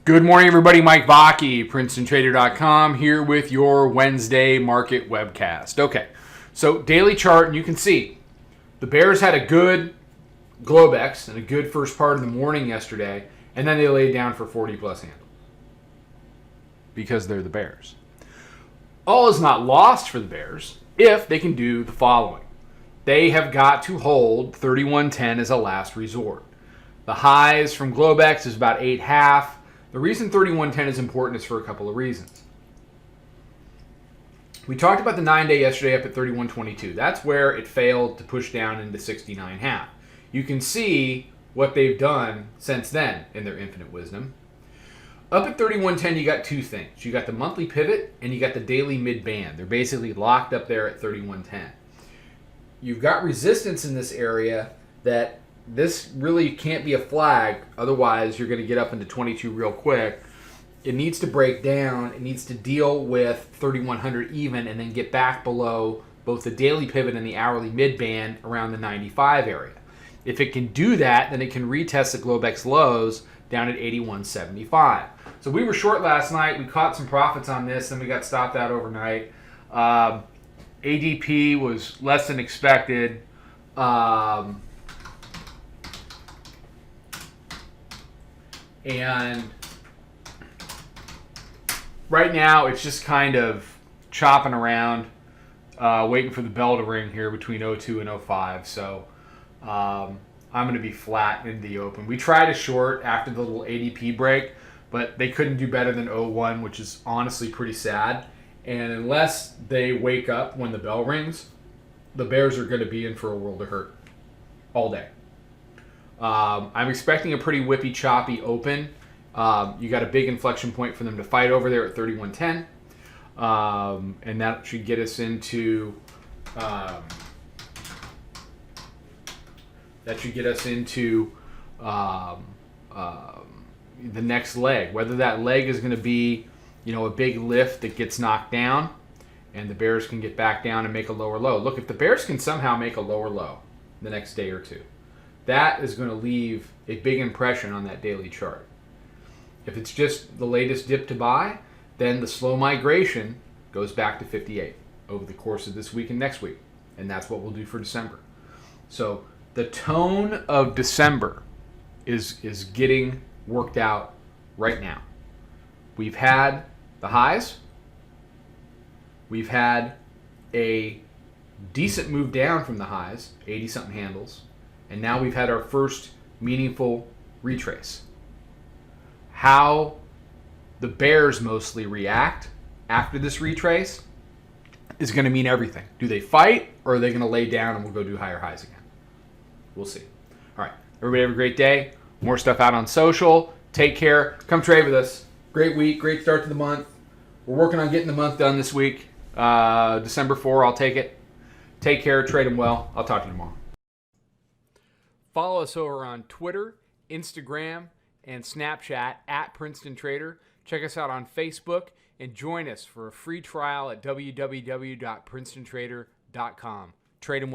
Good morning, everybody. Mike Vacchi, Princetontrader.com, here with your Wednesday market webcast. Okay, so daily chart, and you can see the bears had a good Globex and a good first part of the morning yesterday, and then they laid down for 40-plus handle because they're the bears. All is not lost for the bears if they can do the following. They have got to hold 3110 as a last resort. The highs from Globex is about 8.5. The reason 3110 is important is for a couple of reasons. We talked about the 9-day yesterday up at 3122. That's where it failed to push down into 69.5. You can see what they've done since then in their infinite wisdom. Up at 3110, you got two things. You got the monthly pivot and you got the daily mid-band. They're basically locked up there at 3110. You've got resistance in this area that this really can't be a flag, otherwise you're going to get up into 22 real quick. It needs to break down, it needs to deal with 3100 even, and then get back below both the daily pivot and the hourly mid-band around the 95 area. If it can do that, then it can retest the Globex lows down at 81.75. So we were short last night, we caught some profits on this, then we got stopped out overnight. ADP was less than expected. And right now, it's just kind of chopping around, waiting for the bell to ring here between 02 and 05. So I'm going to be flat in the open. We tried a short after the little ADP break, but they couldn't do better than 01, which is honestly pretty sad. And unless they wake up when the bell rings, the bears are going to be in for a world of hurt all day. I'm expecting a pretty whippy, choppy open. You got a big inflection point for them to fight over there at 3110, and that should get us into the next leg. Whether that leg is going to be, a big lift that gets knocked down, and the bears can get back down and make a lower low. Look, if the bears can somehow make a lower low the next day or two, that is going to leave a big impression on that daily chart. If it's just the latest dip to buy, then the slow migration goes back to 58 over the course of this week and next week. And that's what we'll do for December. So the tone of December is getting worked out right now. We've had the highs. We've had a decent move down from the highs, 80-something handles. And now we've had our first meaningful retrace. How the bears mostly react after this retrace is going to mean everything. Do they fight, or are they going to lay down and we'll go do higher highs again? We'll see. All right. Everybody have a great day. More stuff out on social. Take care. Come trade with us. Great week. Great start to the month. We're working on getting the month done this week. December 4, I'll take it. Take care. Trade them well. I'll talk to you tomorrow. Follow us over on Twitter, Instagram, and Snapchat at Princeton Trader. Check us out on Facebook and join us for a free trial at www.princetontrader.com. Trade them well.